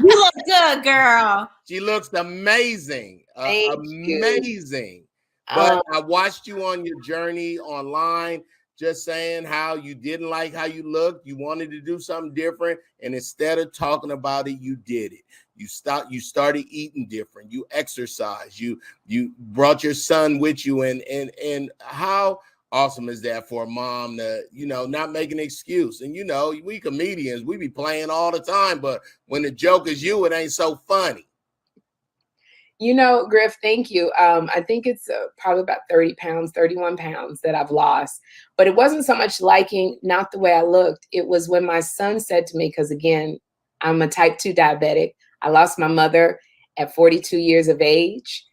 You look good, girl. She looks amazing. Amazing. But I watched you on your journey online, just saying how you didn't like how you looked. You wanted to do something different. And instead of talking about it, you did it. You started eating different. You exercised. You brought your son with you. And how awesome is that for a mom to, not make an excuse? And, we comedians, we be playing all the time, but when the joke is you, it ain't so funny. Griff, thank you. I think it's probably about 31 pounds that I've lost, but it wasn't so much liking not the way I looked. It was when my son said to me, because again, I'm a type 2 diabetic. I lost my mother at 42 years of age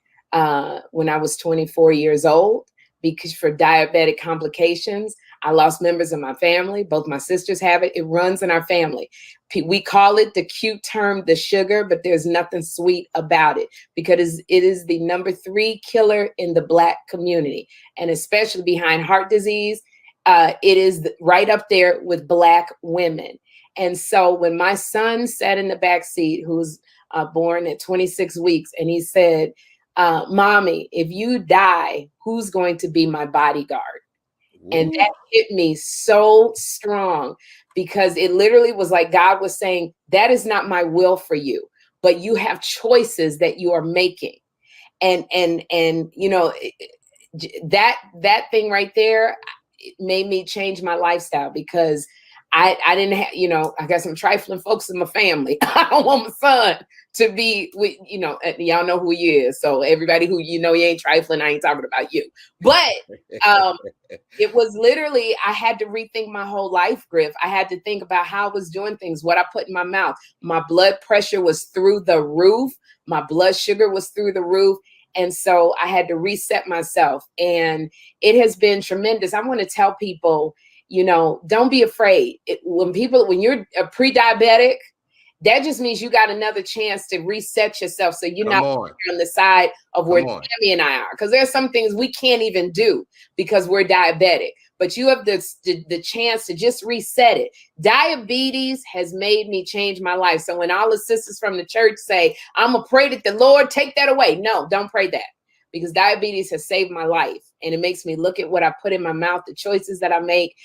when I was 24 years old. Because for diabetic complications, I lost members of my family. Both my sisters have it. It runs in our family. We call it the cute term, the sugar, but there's nothing sweet about it because it is the number 3 killer in the Black community, and especially behind heart disease. It is right up there with Black women. And so when my son sat in the back seat, who was born at 26 weeks, and he said, Mommy, if you die, who's going to be my bodyguard? Ooh. And that hit me so strong because it literally was like God was saying, that is not my will for you, but you have choices that you are making. And that thing right there made me change my lifestyle because I didn't have, I got some trifling folks in my family. I don't want my son to be with, y'all know who he is. So everybody who, he ain't trifling, I ain't talking about you. But it was literally, I had to rethink my whole life, Griff. I had to think about how I was doing things, what I put in my mouth. My blood pressure was through the roof. My blood sugar was through the roof. And so I had to reset myself. And it has been tremendous. I want to tell people, don't be afraid. When you're a pre-diabetic, that just means you got another chance to reset yourself. So you're not on the side of where Tami and I are. Because there's some things we can't even do because we're diabetic. But you have the chance to just reset it. Diabetes has made me change my life. So when all the sisters from the church say, I'm going to pray that the Lord take that away. No, don't pray that. Because diabetes has saved my life. And it makes me look at what I put in my mouth, the choices that I make.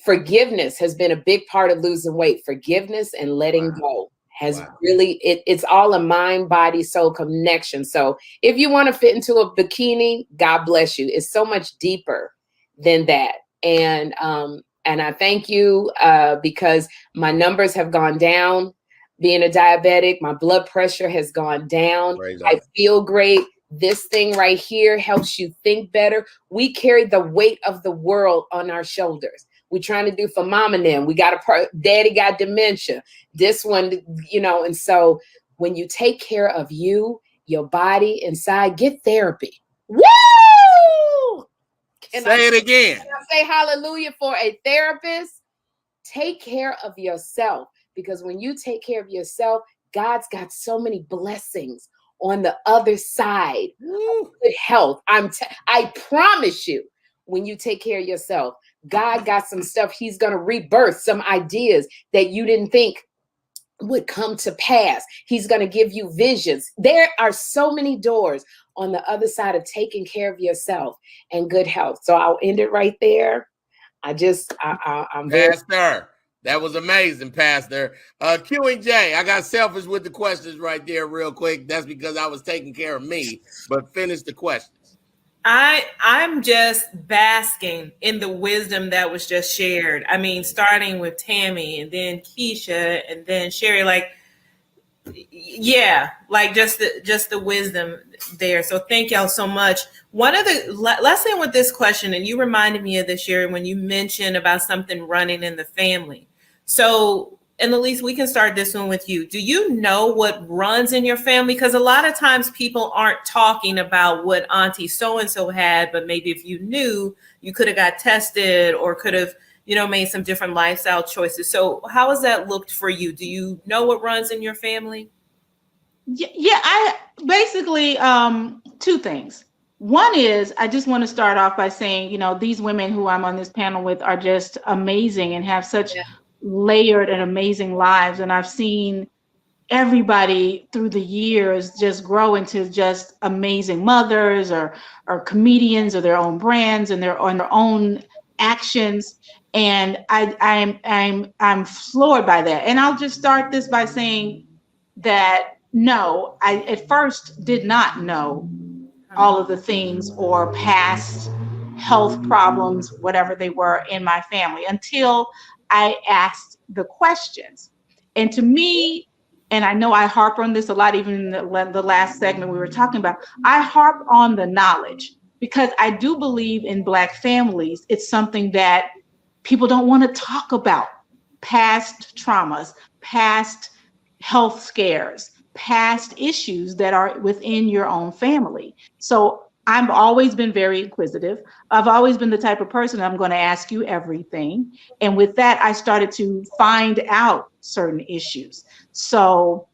Forgiveness has been a big part of losing weight. Forgiveness and letting go has really, it's all a mind, body, soul connection. So if you want to fit into a bikini, God bless you. It's so much deeper than that. And I thank you because my numbers have gone down. Being a diabetic, my blood pressure has gone down. I feel great. This thing right here helps you think better. We carry the weight of the world on our shoulders. We're trying to do for mom and them. We got daddy got dementia. This one, you know, and so when you take care of you, your body inside, get therapy. Woo! Say it again. Can I say hallelujah for a therapist? Take care of yourself, because when you take care of yourself, God's got so many blessings on the other side of good health. I promise you, when you take care of yourself, God got some stuff he's going to rebirth, some ideas that you didn't think would come to pass. He's going to give you visions. There are so many doors on the other side of taking care of yourself and good health. So I'll end it right there. I'm Pastor, that was amazing, Pastor. Q and J, I got selfish with the questions right there real quick. That's because I was taking care of me, but finish the questions. I'm just basking in the wisdom that was just shared. I mean, starting with Tami and then Keshia and then Sherri, like, yeah, like just the wisdom there. So thank y'all so much. One of the let's end with this question, and you reminded me of this, Sherri, when you mentioned about something running in the family. So, and Elise, we can start this one with you. Do you know what runs in your family? Because a lot of times people aren't talking about what Auntie so-and-so had, but maybe if you knew, you could have got tested or could have, you know, made some different lifestyle choices. So how has that looked for you? Do you know what runs in your family? Yeah, I basically, two things. One is, I just want to start off by saying, you know, these women who I'm on this panel with are just amazing and have such layered and amazing lives. And I've seen everybody through the years just grow into just amazing mothers or comedians or their own brands and their own actions. And I'm floored by that. And I'll just start this by saying that no, I at first did not know all of the things or past health problems, whatever they were, in my family until I asked the questions. And to me, and I know I harp on this a lot, even in the last segment we were talking about, I harp on the knowledge because I do believe in Black families. It's something that people don't want to talk about. Past traumas, past health scares, past issues that are within your own family. So I've always been very inquisitive. I've always been the type of person, I'm going to ask you everything. And with that, I started to find out certain issues. So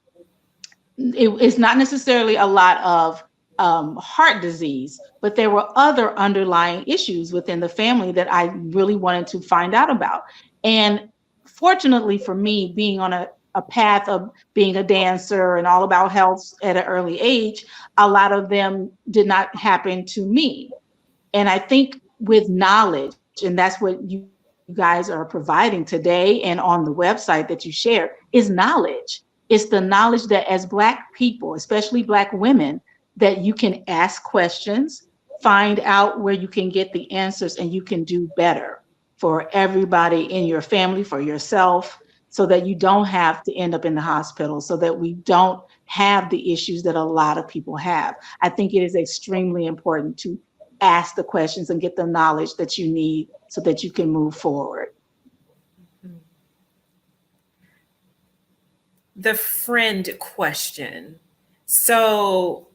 it's not necessarily a lot of heart disease, but there were other underlying issues within the family that I really wanted to find out about. And fortunately for me, being on a path of being a dancer and all about health at an early age, a lot of them did not happen to me. And I think with knowledge, and that's what you guys are providing today and on the website that you share, is knowledge. It's the knowledge that as Black people, especially Black women, that you can ask questions, find out where you can get the answers, and you can do better for everybody in your family, for yourself, so that you don't have to end up in the hospital, so that we don't have the issues that a lot of people have. I think it is extremely important to ask the questions and get the knowledge that you need so that you can move forward. The friend question. So,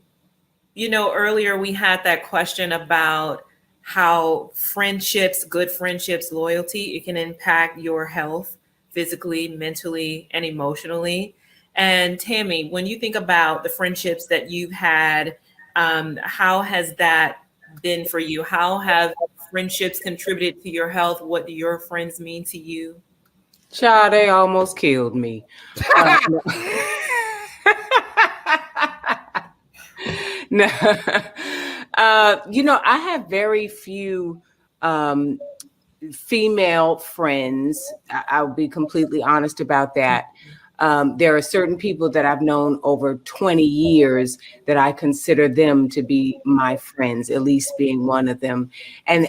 you know, earlier we had that question about how friendships, good friendships, loyalty, it can impact your health physically, mentally, and emotionally. And Tami, when you think about the friendships that you've had, how has that been for you? How have friendships contributed to your health? What do your friends mean to you? Child, they almost killed me. No. You know, I have very few female friends. I'll be completely honest about that. There are certain people that I've known over 20 years that I consider them to be my friends, Elise being one of them. And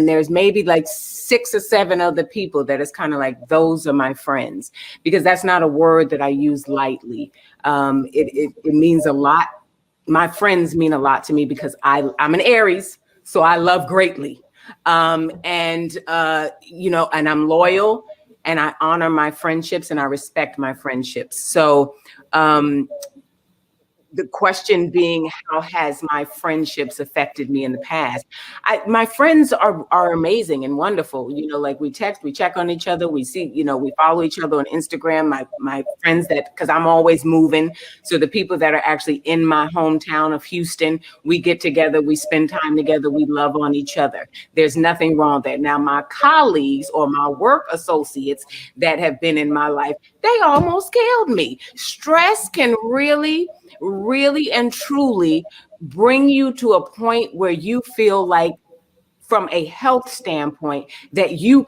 there's maybe like 6 or 7 other people that is kind of like, those are my friends, because that's not a word that I use lightly. It means a lot. My friends mean a lot to me because I'm an Aries, so I love greatly. And I'm loyal, and I honor my friendships, and I respect my friendships. So the question being, how has my friendships affected me in the past? My friends are amazing and wonderful. Like we text, we check on each other, we see, we follow each other on Instagram. My friends because I'm always moving. So the people that are actually in my hometown of Houston, we get together, we spend time together, we love on each other. There's nothing wrong there. Now, my colleagues or my work associates that have been in my life, they almost killed me. Stress can really and truly bring you to a point where you feel like, from a health standpoint, that you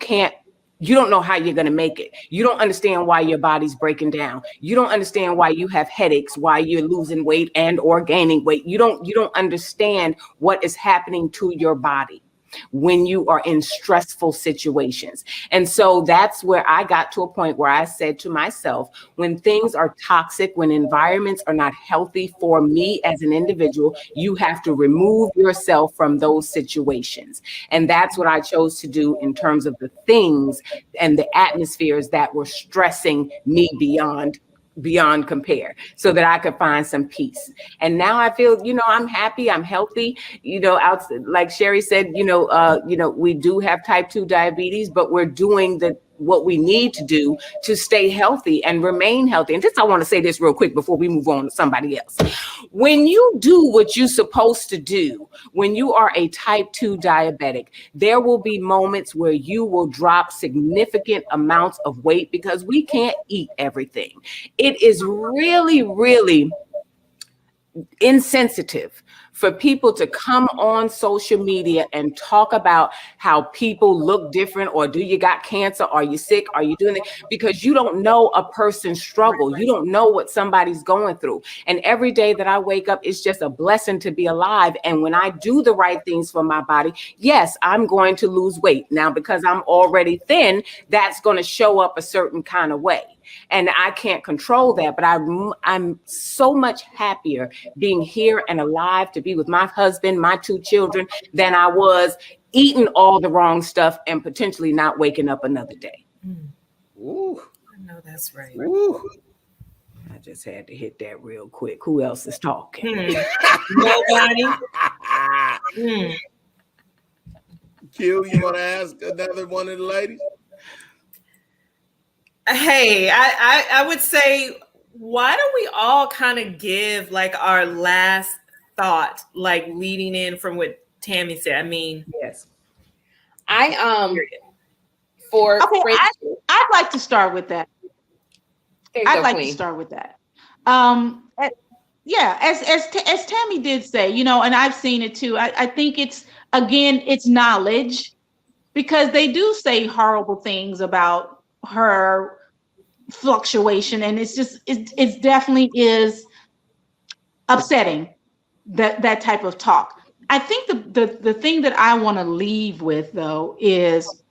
don't know how you're going to make it. You don't understand why your body's breaking down. You don't understand why you have headaches, why you're losing weight and or gaining weight. You don't understand what is happening to your body when you are in stressful situations. And so that's where I got to a point where I said to myself, when things are toxic, when environments are not healthy for me as an individual, you have to remove yourself from those situations. And that's what I chose to do in terms of the things and the atmospheres that were stressing me beyond compare, so that I could find some peace. And now I feel, I'm happy, I'm healthy, like Sherri said, we do have type 2 diabetes, but we're doing what we need to do to stay healthy and remain healthy. And I want to say this real quick before we move on to somebody else. When you do what you're supposed to do, when you are a type 2 diabetic, there will be moments where you will drop significant amounts of weight because we can't eat everything. It is really, really insensitive for people to come on social media and talk about how people look different, or do you got cancer? Are you sick? Are you doing it? Because you don't know a person's struggle. You don't know what somebody's going through. And every day that I wake up, it's just a blessing to be alive. And when I do the right things for my body, yes, I'm going to lose weight. Now, because I'm already thin, that's going to show up a certain kind of way. And I can't control that, but I'm so much happier being here and alive to be with my husband, my 2 children, than I was eating all the wrong stuff and potentially not waking up another day. Ooh, I know that's right. Ooh. I just had to hit that real quick. Who else is talking? Nobody. Q, you want to ask another one of the ladies? Hey, I would say, why don't we all kind of give like our last thought, like leading in from what Tami said? I mean, yes. I'd like to start with that. To start with that. As Tami did say, and I've seen it too. I think it's knowledge, because they do say horrible things about her fluctuation, and it definitely is upsetting, that type of talk. I think the thing that I want to leave with, though, is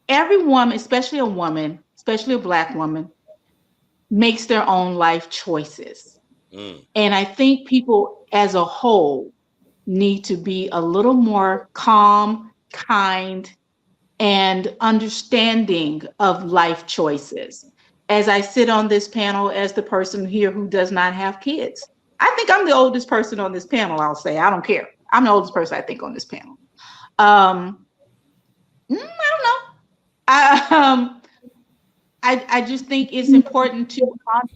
every woman, especially a woman, especially a Black woman, makes their own life choices. And I think people as a whole need to be a little more calm, kind, and understanding of life choices. As I sit on this panel as the person here who does not have kids, I think I'm the oldest person on this panel. I'll say, I don't care. I'm the oldest person, I think, on this panel. I don't know. I just think it's important to honor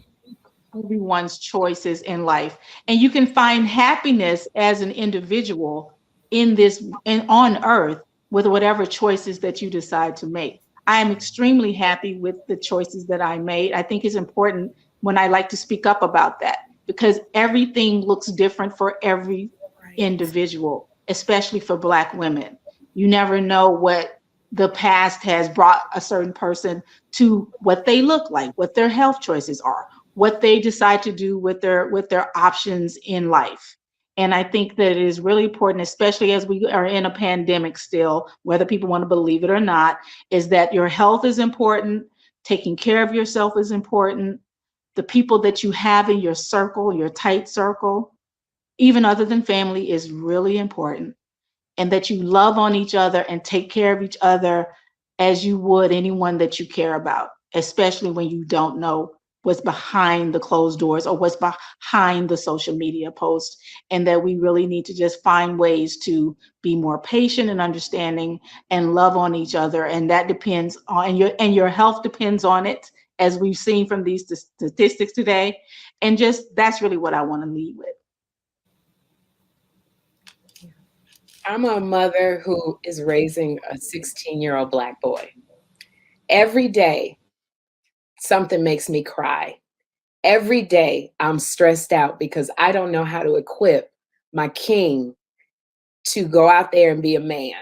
everyone's choices in life, and you can find happiness as an individual on Earth with whatever choices that you decide to make. I am extremely happy with the choices that I made. I think it's important when I like to speak up about that, because everything looks different for every individual, especially for Black women. You never know what the past has brought a certain person to what they look like, what their health choices are, what they decide to do with their options in life. And I think that it is really important, especially as we are in a pandemic still, whether people want to believe it or not, is that your health is important, taking care of yourself is important, the people that you have in your circle, your tight circle, even other than family, is really important. And that you love on each other and take care of each other as you would anyone that you care about, especially when you don't know what's behind the closed doors or what's behind the social media post. And that we really need to just find ways to be more patient and understanding and love on each other. And that depends on your health depends on it, as we've seen from these statistics today. And just, that's really what I want to lead with. I'm a mother who is raising a 16-year-old Black boy. Every day, something makes me cry. Every day, I'm stressed out because I don't know how to equip my king to go out there and be a man.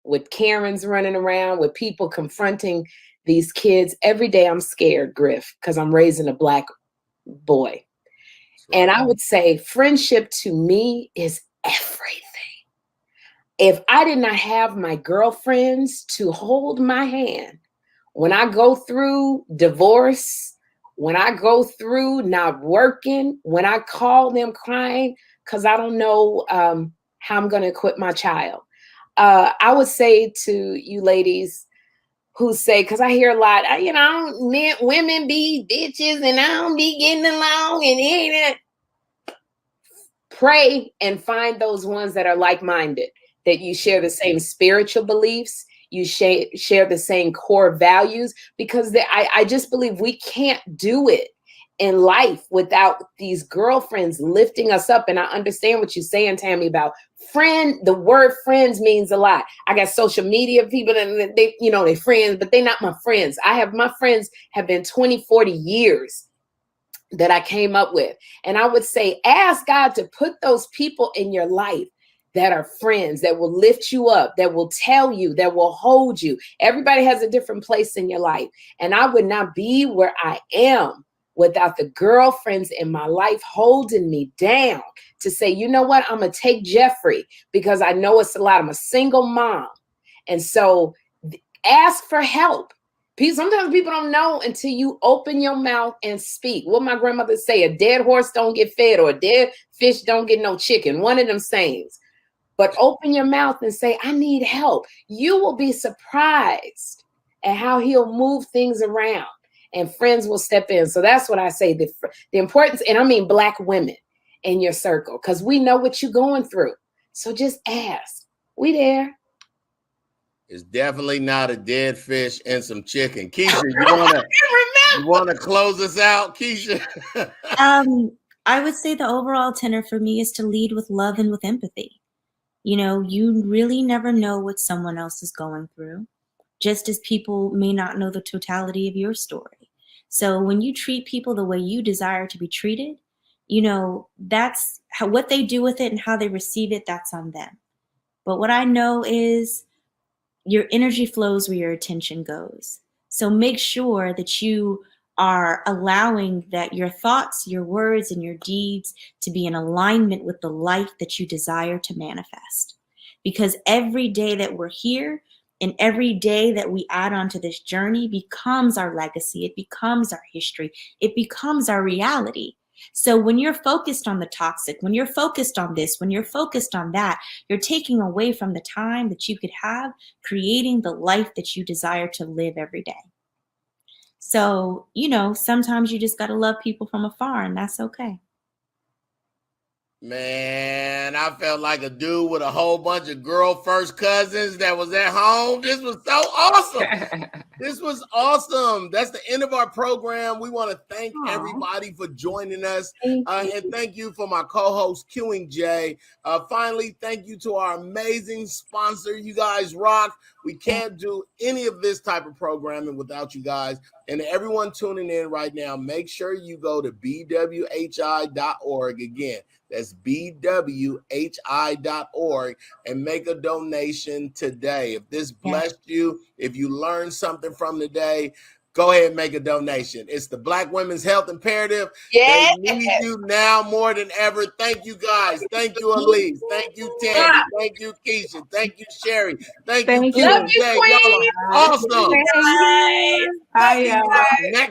With Karens running around, with people confronting these kids, every day I'm scared, Griff, because I'm raising a Black boy. And I would say friendship to me is everything. If I did not have my girlfriends to hold my hand when I go through divorce, when I go through not working, when I call them crying because I don't know how I'm going to equip my child, I would say to you ladies who say, because I hear a lot, women be bitches and I don't be getting along and it. Pray and find those ones that are like-minded, that you share the same spiritual beliefs, you share the same core values, because I just believe we can't do it in life without these girlfriends lifting us up. And I understand what you're saying, Tami, about friend. The word friends means a lot. I got social media people and they friends, but they're not my friends. My friends have been 20, 40 years that I came up with. And I would say, ask God to put those people in your life that are friends, that will lift you up, that will tell you, that will hold you. Everybody has a different place in your life. And I would not be where I am without the girlfriends in my life holding me down to say, you know what, I'm going to take Jeffrey, because I know it's a lot. I'm a single mom. And so ask for help. Sometimes people don't know until you open your mouth and speak. What my grandmother say, a dead horse don't get fed, or a dead fish don't get no chicken. One of them sayings. But open your mouth and say, I need help. You will be surprised at how he'll move things around, and friends will step in. So that's what I say, the importance, and I mean Black women in your circle, because we know what you're going through. So just ask. We there. It's definitely not a dead fish and some chicken. Keshia, you wanna close us out, Keshia? I would say the overall tenor for me is to lead with love and with empathy. You really never know what someone else is going through, just as people may not know the totality of your story. So when you treat people the way you desire to be treated, that's what they do with it and how they receive it, that's on them. But what I know is your energy flows where your attention goes. So make sure that you are allowing that your thoughts, your words, and your deeds to be in alignment with the life that you desire to manifest. Because every day that we're here and every day that we add on to this journey becomes our legacy. It becomes our history. It becomes our reality. So when you're focused on the toxic, when you're focused on this, when you're focused on that, you're taking away from the time that you could have creating the life that you desire to live every day. So, sometimes you just got to love people from afar, and that's okay. Man, I felt like a dude with a whole bunch of girl first cousins that was at home. This was so awesome. This was awesome. That's the end of our program. We want to thank everybody for joining us. And thank you for my co-host, Qing J. Finally, thank you to our amazing sponsor. You guys rock. We can't do any of this type of programming without you guys. And everyone tuning in right now, make sure you go to bwhi.org. Again, that's bwhi.org, and make a donation today. If this blessed you, if you learned something from today, go ahead and make a donation. It's the Black Women's Health Imperative. Yeah. They need you now more than ever. Thank you, guys. Thank you, Elise. Thank you, Tami. Thank you, Keshia. Thank you, Sherri. Thank you, Love you, Y'all are awesome. Bye, y'all. Next